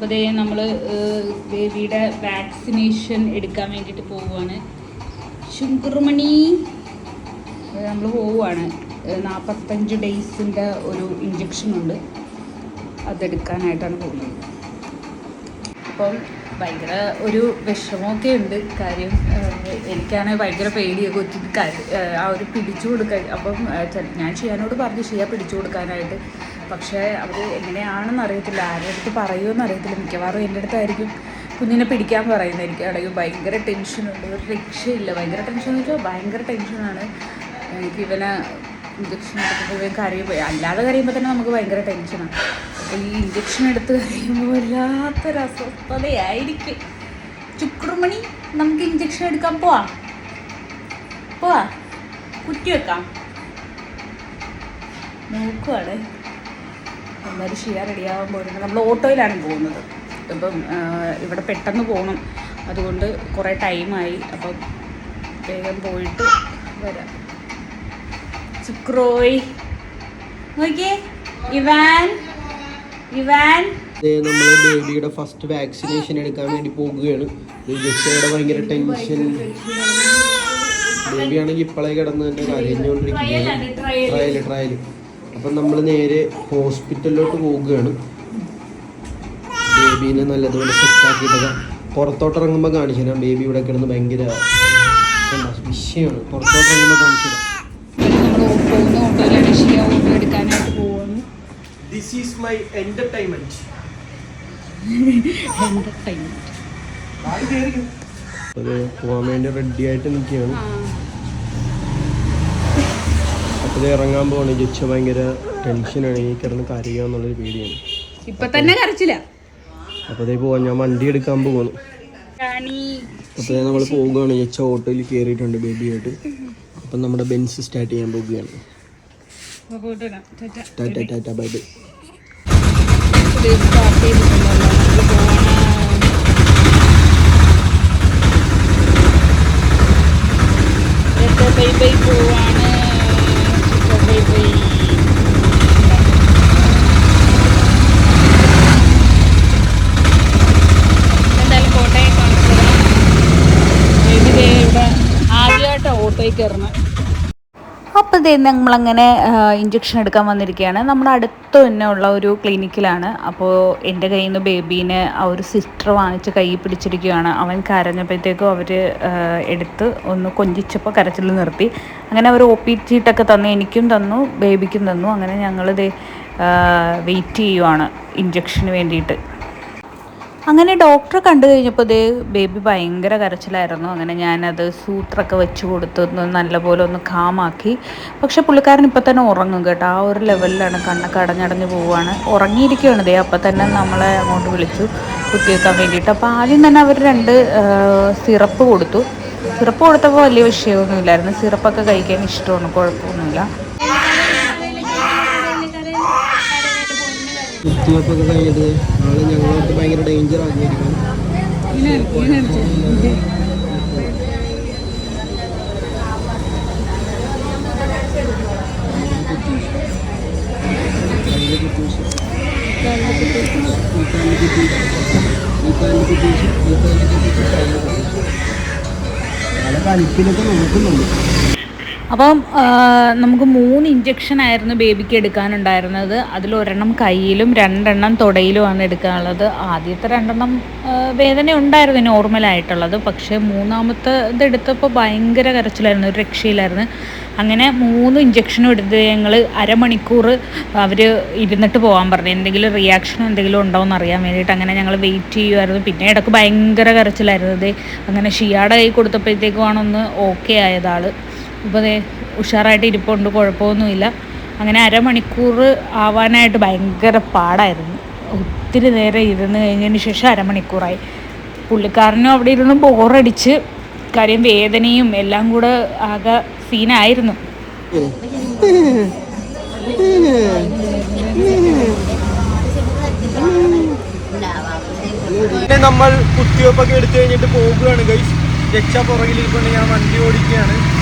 അപ്പോൾ ദേ നമ്മൾ ബേബിയുടെ വാക്സിനേഷൻ എടുക്കാൻ വേണ്ടിയിട്ട് പോവുകയാണ്. ശുക്രമണി നമ്മൾ പോവുകയാണ്. 45 ഡേയ്സിൻ്റെ ഒരു ഇഞ്ചക്ഷനുണ്ട്, അതെടുക്കാനായിട്ടാണ് പോകുന്നത്. അപ്പം ഭയങ്കര ഒരു വിഷമമൊക്കെ ഉണ്ട്. കാര്യം എനിക്കാണെങ്കിൽ ഭയങ്കര പേടിയൊക്കെ ഒത്തിരി ആ ഒരു പിടിച്ചു കൊടുക്കാൻ. അപ്പം ഞാൻ ഷിയാനോട് പറഞ്ഞു ഷിയ പിടിച്ചു കൊടുക്കാനായിട്ട്. പക്ഷേ അവർ എങ്ങനെയാണെന്ന് അറിയത്തില്ല, ആരുടെ അടുത്ത് പറയുമെന്ന് അറിയത്തില്ല. മിക്കവാറും എൻ്റെ അടുത്തായിരിക്കും കുഞ്ഞിനെ പിടിക്കാൻ പറയുന്നത്. എനിക്കാണെങ്കിൽ ഭയങ്കര ടെൻഷനുണ്ട്, ഒരു രക്ഷയില്ല. ഭയങ്കര ടെൻഷൻ എന്ന് വെച്ചാൽ ഭയങ്കര ടെൻഷനാണ്. എനിക്ക് ഇവനെ ഇഞ്ചക്ഷൻ എടുക്കുമ്പോൾ ഇവൻ കരയുമ്പോൾ, അല്ലാതെ കരയുമ്പോൾ തന്നെ നമുക്ക് ഭയങ്കര ടെൻഷനാണ്. അപ്പോൾ ഈ ഇഞ്ചക്ഷൻ എടുത്ത് കഴിയുമ്പോൾ വല്ലാത്തൊരു അസ്വസ്ഥതയായിരിക്കും. ശുക്രമണി നമുക്ക് ഇഞ്ചക്ഷൻ എടുക്കാൻ പോവാ കുറ്റി വെക്കാം നോക്കുവാണ്. എന്തായാലും ഷിയ റെഡിയാവാൻ പോകുന്നത്. നമ്മൾ ഓട്ടോയിലാണ് പോകുന്നത്. അപ്പം ഇവിടെ പെട്ടെന്ന് പോകണം, അതുകൊണ്ട് കുറേ ടൈമായി. അപ്പം വേഗം പോയിട്ട് വരാം. ശുക്രോയ് നോക്കിയേ, ഇവാൻ നമ്മൾ ബേബിയുടെ ഫസ്റ്റ് വാക്സിനേഷൻ എടുക്കാൻ വേണ്ടി പോകുകയാണ്. ജെസ്സിയുടെ ഭയങ്കര ടെൻഷൻ. ബേബി ആണെങ്കിൽ ഇപ്പോഴേ കിടന്ന് തന്നെ കരഞ്ഞുകൊണ്ടിരിക്കുകയാണ്. ട്രയൽ. അപ്പം നമ്മൾ നേരെ ഹോസ്പിറ്റലിലോട്ട് പോവുകയാണ്. ബേബീനെ നല്ലതുപോലെ സെറ്റാക്കിയിട്ടൊക്കെ പുറത്തോട്ട് ഇറങ്ങുമ്പോൾ കാണിച്ചു തരാം. ബേബി ഇവിടെ കിടന്ന് ഭയങ്കര വിഷയമാണ്. പുറത്തോട്ട് ഇറങ്ങുമ്പോൾ കാണിച്ചു തരാം. This is my entertainment. അത് പോകാൻ വേണ്ടി റെഡി ആയിട്ട് നിൽക്കുകയാണ്. അപ്പോൾ ഇറങ്ങാൻ പോവാണ്. ജെച്ച ഭയങ്കര ടെൻഷനാണ്, ഈ കിടന്ന് കരയുക എന്നുള്ളൊരു പേടിയാണ്. ഇപ്പൊ തന്നെ കരച്ചില്ല. അപ്പോൾ അതേ പോവാൻ ഞാൻ വണ്ടി എടുക്കാൻ പോകുന്നു. അപ്പോൾ നമ്മൾ പോവുകയാണ്. ജെച്ച ഓട്ടോയിൽ കയറിയിട്ടുണ്ട് ബേബിയായിട്ട്. അപ്പം നമ്മുടെ ബെൻസ് സ്റ്റാർട്ട് ചെയ്യാൻ പോകുകയാണ്. Tata bye bye. ആദ്യമായിട്ട് ഓട്ടോയിൽ കയറണം. അപ്പോൾ ഇതേ നമ്മളങ്ങനെ ഇഞ്ചക്ഷൻ എടുക്കാൻ വന്നിരിക്കുകയാണ്. നമ്മുടെ അടുത്ത് തന്നെ ഉള്ള ഒരു ക്ലിനിക്കിലാണ്. അപ്പോൾ എൻ്റെ കയ്യിൽ നിന്ന് ബേബീനെ ആ ഒരു സിസ്റ്റർ വാങ്ങിച്ച് കൈ പിടിച്ചിരിക്കുകയാണ്. അവൻ കരഞ്ഞപ്പോഴത്തേക്കും അവർ എടുത്ത് ഒന്ന് കൊഞ്ചിച്ചപ്പോൾ കരച്ചിൽ നിർത്തി. അങ്ങനെ അവർ ഒ പി ചീട്ടൊക്കെ തന്നു, എനിക്കും തന്നു ബേബിക്കും തന്നു. അങ്ങനെ ഞങ്ങളിത് വെയിറ്റ് ചെയ്യുവാണ് ഇഞ്ചക്ഷന് വേണ്ടിയിട്ട്. അങ്ങനെ ഡോക്ടറെ കണ്ടു കഴിഞ്ഞപ്പോൾ ഇതേ ബേബി ഭയങ്കര കരച്ചിലായിരുന്നു. അങ്ങനെ ഞാനത് സൂത്രമൊക്കെ വെച്ച് കൊടുത്ത് നല്ലപോലെ ഒന്ന് കാമാക്കി. പക്ഷെ പുള്ളിക്കാരൻ ഇപ്പം തന്നെ ഉറങ്ങും കേട്ടോ. ആ ഒരു ലെവലിലാണ്, കണ്ണൊക്കെ അടഞ്ഞടഞ്ഞ് പോവുകയാണ്, ഉറങ്ങിയിരിക്കുകയാണ്. ദേ അപ്പം തന്നെ നമ്മളെ അങ്ങോട്ട് വിളിച്ചു കുത്തിവെക്കാൻ വേണ്ടിയിട്ട്. അപ്പോൾ ആദ്യം തന്നെ അവർ 2 സിറപ്പ് കൊടുത്തു. സിറപ്പ് കൊടുത്തപ്പോൾ വലിയ വിഷയമൊന്നുമില്ലായിരുന്നു. സിറപ്പൊക്കെ കഴിക്കാൻ ഇഷ്ടമാണ്, കുഴപ്പമൊന്നുമില്ല. കുത്തിവെപ്പൊക്കെ കഴിഞ്ഞിട്ട് ആള് ഞങ്ങളോട്ട് ഭയങ്കര ഡേഞ്ചർ ആക്കിയിരിക്കണം. കളിപ്പിലൊക്കെ നോക്കുന്നുണ്ട്. അപ്പം നമുക്ക് 3 ഇഞ്ചക്ഷനായിരുന്നു ബേബിക്ക് എടുക്കാനുണ്ടായിരുന്നത്. അതിലൊരെണ്ണം കയ്യിലും 2 തൊടയിലുമാണ് എടുക്കാനുള്ളത്. ആദ്യത്തെ 2 വേദന ഉണ്ടായിരുന്നു, നോർമലായിട്ടുള്ളത്. പക്ഷേ 3ാമത്തെ ഇതെടുത്തപ്പോൾ ഭയങ്കര കരച്ചിലായിരുന്നു, ഒരു രക്ഷയിലായിരുന്നു. അങ്ങനെ 3 ഇഞ്ചക്ഷനും എടുത്ത് ഞങ്ങൾ അരമണിക്കൂർ അവർ ഇരുന്നിട്ട് പോകാൻ പറഞ്ഞു, എന്തെങ്കിലും റിയാക്ഷനോ എന്തെങ്കിലും ഉണ്ടോ എന്ന് അറിയാൻ വേണ്ടിയിട്ട്. അങ്ങനെ ഞങ്ങൾ വെയിറ്റ് ചെയ്യുമായിരുന്നു. പിന്നെ ഇടയ്ക്ക് ഭയങ്കര കരച്ചിലായിരുന്നത്. അങ്ങനെ ഷിയാടെ കൈ കൊടുത്തപ്പോഴത്തേക്കുമാണ് ഒന്ന് ഓക്കെ ആയതാൾ. ഇപ്പോൾ ഉഷാറായിട്ട് ഇരിപ്പുണ്ട്, കുഴപ്പമൊന്നുമില്ല. അങ്ങനെ അരമണിക്കൂർ ആവാനായിട്ട് ഭയങ്കര പാടായിരുന്നു. ഒത്തിരി നേരം ഇരുന്ന് കഴിഞ്ഞതിന് ശേഷം അരമണിക്കൂറായി. പുള്ളിക്കാരനും അവിടെ ഇരുന്ന് ബോറടിച്ച്, കാര്യം വേദനയും എല്ലാം കൂടെ ആകെ സീനായിരുന്നു. നമ്മൾ കുത്തിവെപ്പൊക്കെ എടുത്തു കഴിഞ്ഞിട്ട് പോകുകയാണ് ഗൈസ്. ജെച്ച പുറകിലിരിക്കൊണ്ട് ഞാൻ വണ്ടി ഓടിക്കുകയാണ്.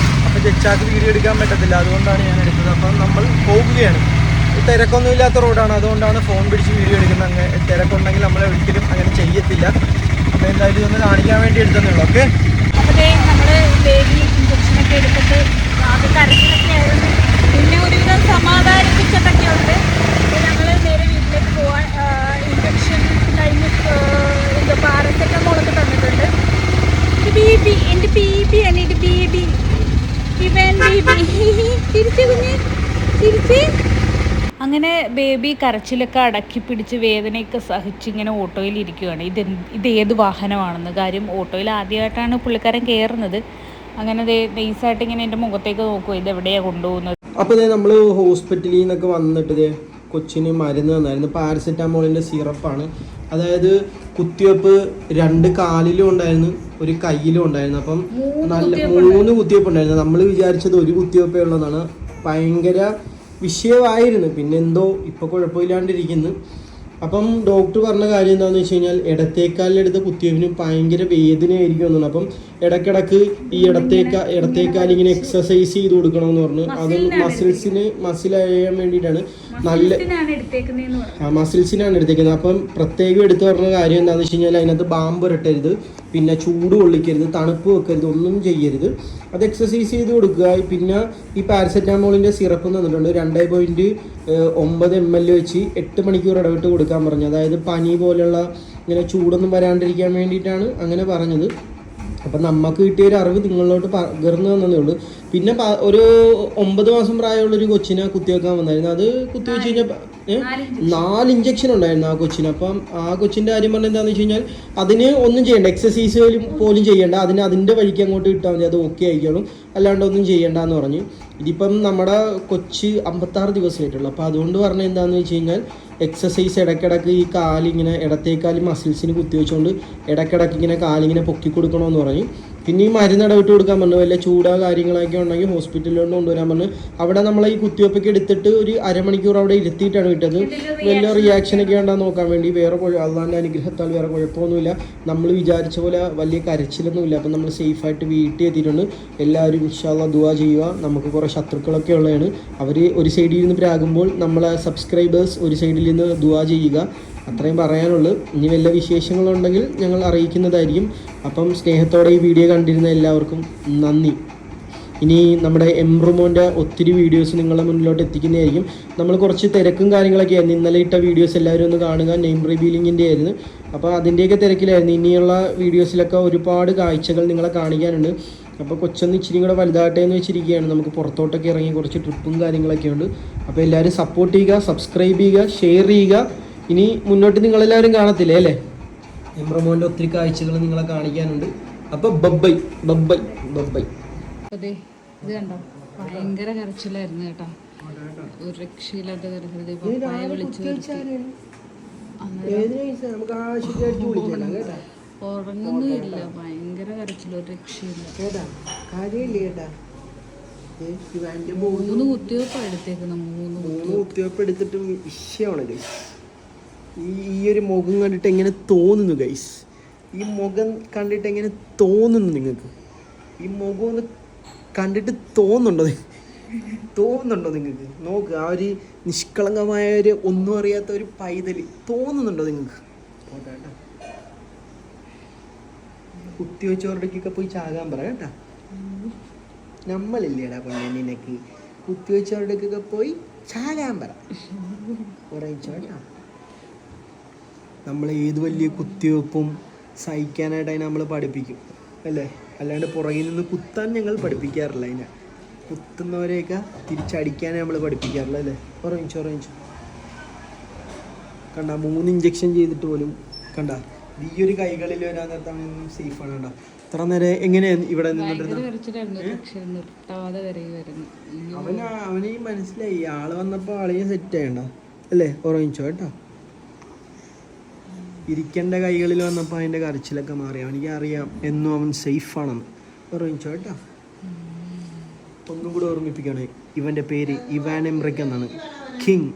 അപ്പോൾ ജെച്ചാക്ക് വീഡിയോ എടുക്കാൻ പറ്റത്തില്ല, അതുകൊണ്ടാണ് ഞാൻ എടുത്തത്. അപ്പം നമ്മൾ പോകുകയാണ്. തിരക്കൊന്നും ഇല്ലാത്ത റോഡാണ്, അതുകൊണ്ടാണ് ഫോൺ പിടിച്ച് വീഡിയോ എടുക്കുന്നത്. അങ്ങനെ തിരക്കുണ്ടെങ്കിൽ നമ്മൾ ഒരിക്കലും അങ്ങനെ ചെയ്യത്തില്ല. അപ്പോൾ എന്തായാലും ഇതൊന്ന് കാണിക്കാൻ വേണ്ടി എടുത്തതേയുള്ളൂ. ഓക്കെ, അപ്പോൾ നമ്മൾ ബേബി ഇഞ്ചക്ഷനൊക്കെ എടുത്തിട്ട് അത് കരച്ചിലൊക്കെ ആയിരുന്നു. പിന്നെ ഒരുവിധം സമാധാനിപ്പിച്ചിട്ടൊക്കെ ഉണ്ട്. അപ്പോൾ ഞങ്ങൾ നേരെ വീട്ടിലേക്ക് പോകാൻ ഇഞ്ചക്ഷൻ കഴിഞ്ഞ് എന്താ പാരസെറ്റമോളൊക്കെ തന്നിട്ടുണ്ട്. ബേബി എൻ്റെ ബേബിയാണ്, എൻ്റെ ബേബി ഇവൻ ബേബി തിരിച്ച് കുഞ്ഞ് തിരിച്ച്. അങ്ങനെ ബേബി കരച്ചിലൊക്കെ അടക്കി പിടിച്ച് വേദനയൊക്കെ സഹിച്ച് ഇങ്ങനെ ഓട്ടോയിൽ ഇരിക്കുകയാണ്. ഇതേത് വാഹനമാണെന്ന്. കാര്യം ഓട്ടോയിൽ ആദ്യമായിട്ടാണ് പുള്ളിക്കാരൻ കയറുന്നത്. അങ്ങനെ നൈസായിട്ട് ഇങ്ങനെ എൻ്റെ മുഖത്തേക്ക് നോക്കുക, ഇതെവിടെയാണ് കൊണ്ടുപോകുന്നത്. അപ്പോൾ നമ്മൾ ഹോസ്പിറ്റലിൽ നിന്നൊക്കെ വന്നിട്ട് കൊച്ചിന് മരുന്ന് തന്നായിരുന്നു. പാരസെറ്റാമോളിൻ്റെ സിറപ്പാണ്. അതായത് കുത്തിവെപ്പ് 2 കാലിലും ഉണ്ടായിരുന്നു, 1 കയ്യിലും ഉണ്ടായിരുന്നു. അപ്പം നല്ല 3 കുത്തിവെപ്പ് ഉണ്ടായിരുന്നു. നമ്മൾ വിചാരിച്ചത് 1 കുത്തിവെപ്പേ ഉള്ളതാണ്. ഭയങ്കര വിഷയമായിരുന്നു. പിന്നെ എന്തോ ഇപ്പോൾ കുഴപ്പമില്ലാണ്ടിരിക്കുന്നു. അപ്പം ഡോക്ടർ പറഞ്ഞ കാര്യം എന്താണെന്ന് വെച്ച് കഴിഞ്ഞാൽ ഇടത്തേക്കാലിലെടുത്ത കുത്തിവെപ്പിന് ഭയങ്കര വേദനയായിരിക്കും എന്നാണ്. അപ്പം ഇടയ്ക്കിടക്ക് ഈ ഇടത്തേക്കാൽ ഇങ്ങനെ എക്സസൈസ് ചെയ്ത് കൊടുക്കണമെന്ന് പറഞ്ഞു. അത് മസിലഴിയാൻ വേണ്ടിയിട്ടാണ്. നല്ല മസിൽസിനാണ് എടുത്തേക്കുന്നത്. അപ്പം പ്രത്യേകം എടുത്തു പറഞ്ഞ കാര്യം എന്താണെന്ന് വെച്ച് കഴിഞ്ഞാൽ അതിനകത്ത് ബാമ്പ് പുരട്ടരുത്, പിന്നെ ചൂട് കൊള്ളിക്കരുത്, തണുപ്പ് വെക്കരുത്, ഒന്നും ചെയ്യരുത്. അത് എക്സസൈസ് ചെയ്ത് കൊടുക്കുക. പിന്നെ ഈ പാരസെറ്റാമോളിൻ്റെ സിറപ്പ് തന്നിട്ടുണ്ട്. 2.9 ml വെച്ച് 8 മണിക്കൂർ ഇടവിട്ട് കൊടുക്കാൻ പറഞ്ഞു. അതായത് പനി പോലെയുള്ള ഇങ്ങനെ ചൂടൊന്നും വരാണ്ടിരിക്കാൻ വേണ്ടിയിട്ടാണ് അങ്ങനെ പറഞ്ഞത്. അപ്പം നമുക്ക് കിട്ടിയൊരു അറിവ് നിങ്ങളിലോട്ട് പകർന്നു തന്നതേ ഉള്ളൂ. പിന്നെ ഒരു 9 മാസം പ്രായമുള്ളൊരു കൊച്ചിനെ കുത്തിവെക്കാൻ വന്നായിരുന്നു. അത് കുത്തിവെച്ച് കഴിഞ്ഞപ്പോൾ 4 ഇഞ്ചക്ഷൻ ഉണ്ടായിരുന്നു ആ കൊച്ചിന്. അപ്പം ആ കൊച്ചിൻ്റെ കാര്യം പറഞ്ഞാൽ എന്താണെന്ന് വെച്ച് കഴിഞ്ഞാൽ അതിന് ഒന്നും ചെയ്യേണ്ട, എക്സസൈസ് പോലും ചെയ്യേണ്ട, അതിൻ്റെ വഴിക്ക് അങ്ങോട്ട് ഇട്ടാൽ മതി, അത് ഓക്കെ ആയിക്കോളും, അല്ലാണ്ട് ഒന്നും ചെയ്യേണ്ടെന്ന് പറഞ്ഞു. ഇതിപ്പം നമ്മുടെ കൊച്ച് 56 ദിവസമായിട്ടുള്ളൂ. അപ്പോൾ അതുകൊണ്ട് പറഞ്ഞാൽ എന്താണെന്ന് വെച്ച് കഴിഞ്ഞാൽ എക്സസൈസ് ഇടയ്ക്കിടയ്ക്ക് ഈ കാലിങ്ങനെ ഇടത്തേക്കാല് മസിൽസിന് കുത്തിവെച്ചുകൊണ്ട് ഇടയ്ക്കിടയ്ക്ക് ഇങ്ങനെ കാലിങ്ങനെ പൊക്കി കൊടുക്കണമെന്ന് പറഞ്ഞു. പിന്നെ ഈ മരുന്ന് ഇടവിട്ട് കൊടുക്കാൻ പറഞ്ഞു. വല്ല ചൂടാ കാര്യങ്ങളൊക്കെ ഉണ്ടെങ്കിൽ ഹോസ്പിറ്റലിലോട്ട് കൊണ്ടുവരാൻ പറഞ്ഞു. അവിടെ നമ്മൾ ഈ കുത്തിവെപ്പൊക്കെ എടുത്തിട്ട് ഒരു അരമണിക്കൂർ അവിടെ ഇരുത്തിയിട്ടാണ് വിട്ടത്. വലിയ റിയാക്ഷനൊക്കെ ഉണ്ടാകുന്ന നോക്കാൻ വേണ്ടി. വേറെ അള്ളാൻ്റെ അനുഗ്രഹത്താൽ വേറെ കുഴപ്പമൊന്നുമില്ല. നമ്മൾ വിചാരിച്ച പോലെ വലിയ കരച്ചിലൊന്നുമില്ല. അപ്പം നമ്മൾ സേഫായിട്ട് വീട്ടിൽ എത്തിയിട്ടുണ്ട്. എല്ലാവരും ഇൻഷാ അല്ലാഹ് ദുആ ചെയ്യുക. നമുക്ക് കുറേ ശത്രുക്കളൊക്കെ ഉള്ളതാണ്. അവർ ഒരു സൈഡിൽ നിന്ന് പ്രാകുമ്പോൾ നമ്മളെ സബ്സ്ക്രൈബേഴ്സ് ഒരു സൈഡിൽ നിന്ന് ദുആ ചെയ്യുക. അത്രയും പറയാനുള്ളൂ. ഇനി വല്ല വിശേഷങ്ങളുണ്ടെങ്കിൽ ഞങ്ങൾ അറിയിക്കുന്നതായിരിക്കും. അപ്പം സ്നേഹത്തോടെ ഈ വീഡിയോ കണ്ടിരുന്ന എല്ലാവർക്കും നന്ദി. ഇനി നമ്മുടെ എംറുമോൻ്റെ ഒത്തിരി വീഡിയോസ് നിങ്ങളുടെ മുന്നിലോട്ട് എത്തിക്കുന്നതായിരിക്കും. നമ്മൾ കുറച്ച് തിരക്കും കാര്യങ്ങളൊക്കെ ആയിരുന്നു. ഇന്നലെ ഇട്ട വീഡിയോസ് എല്ലാവരും ഒന്ന് കാണുക. നെയിം റിവീലിങ്ങിൻ്റെ ആയിരുന്നു. അപ്പോൾ അതിൻ്റെയൊക്കെ തിരക്കിലായിരുന്നു. ഇനിയുള്ള വീഡിയോസിലൊക്കെ ഒരുപാട് കാഴ്ചകൾ നിങ്ങളെ കാണിക്കാനുണ്ട്. അപ്പോൾ കൊച്ചൊന്ന് ഇച്ചിരി കൂടെ വലുതാകട്ടെ എന്ന് വെച്ചിരിക്കുകയാണ്. നമുക്ക് പുറത്തോട്ടൊക്കെ ഇറങ്ങി കുറച്ച് ട്രിപ്പും കാര്യങ്ങളൊക്കെ ഉണ്ട്. അപ്പോൾ എല്ലാവരും സപ്പോർട്ട് ചെയ്യുക, സബ്സ്ക്രൈബ് ചെയ്യുക, ഷെയർ ചെയ്യുക. ഇനി മുന്നോട്ട് നിങ്ങളെല്ലാവരും കാണത്തില്ലേ അല്ലേ? എംറമോൻ്റെ ഒത്തിരി കാഴ്ചകൾ നിങ്ങളെ കാണിക്കാനുണ്ട്. അപ്പോൾ ബബ്ബൈ ബബ്ബൈ ബബ്ബൈ. അതെ, ഇത് കണ്ടോ, ഭയങ്കര കരച്ചിലായിരുന്നു കേട്ടോ. ഒരു രക്ഷയില്ലാത്ത കരച്ചിൽ. പപ്പായെ വിളിച്ചു ഉറങ്ങുന്നുമില്ല, ഭയങ്കര കരച്ചിൽ, ഒരു രക്ഷയില്ല. 3 കുത്തിവെപ്പ് എടുത്തേക്കുന്ന 3 കുത്തിവെപ്പ് എടുത്തിട്ട് വിഷയമാണ്. ഈ ഒരു മുഖം കണ്ടിട്ട് എങ്ങനെ തോന്നുന്നു ഗൈസ്? ഈ മുഖം കണ്ടിട്ട് എങ്ങനെ തോന്നുന്നു നിങ്ങൾക്ക്? ഈ മുഖം ഒന്ന് കണ്ടിട്ട് തോന്നുന്നുണ്ടോ നിങ്ങൾക്ക്? നോക്ക്, ആ ഒരു നിഷ്കളങ്കമായ ഒരു ഒന്നും അറിയാത്ത ഒരു പൈതൽ തോന്നുന്നുണ്ടോ നിങ്ങൾക്ക്? കുത്തിവെച്ചവരുടെയൊക്കെ പോയി ചാകാൻ പറ കേട്ടാ. നമ്മളില്ലേടാ പൊന്നെ നിനക്ക്. കുത്തിവെച്ചവരുടെയൊക്കെ പോയി ചാകാൻ പറ കുറയിച്ചോട്ടാ. നമ്മൾ ഏത് വലിയ കുത്തിവെപ്പും സഹിക്കാനായിട്ട് അതിനെ നമ്മൾ പഠിപ്പിക്കും അല്ലേ? അല്ലാണ്ട് പുറകിൽ നിന്ന് കുത്താൻ ഞങ്ങൾ പഠിപ്പിക്കാറില്ല. അതിനെ കുത്തുന്നവരെയൊക്കെ തിരിച്ചടിക്കാനേ നമ്മൾ പഠിപ്പിക്കാറില്ല അല്ലേ? ഉറങ്ങിച്ചോ. കണ്ട 3 ഇഞ്ചക്ഷൻ ചെയ്തിട്ട് പോലും കണ്ട ഈ ഒരു കൈകളിൽ വരാൻ നേരത്താണ് സേഫാണ്. കണ്ട ഇത്ര നേരം എങ്ങനെയാണ് ഇവിടെ നിന്നിട്ട് അവനെ മനസ്സിലായി. ആള് വന്നപ്പോൾ ആളെയും സെറ്റ് ചെയ്യണ്ട അല്ലേ? ഉറങ്ങിച്ചോ കേട്ടോ. ഇരിക്കേണ്ട കൈകളിൽ വന്നപ്പോൾ അതിൻ്റെ കരച്ചിലൊക്കെ മാറി. അവനിക്ക് അറിയാം എന്നും അവൻ സേഫാണെന്ന്. ഉറങ്ങിച്ചോ കേട്ടോ. ഒന്നും കൂടെ ഓർമ്മിപ്പിക്കണേ, ഇവൻ്റെ പേര് ഇവാൻ എംറിക് എന്നാണ്. കിങ്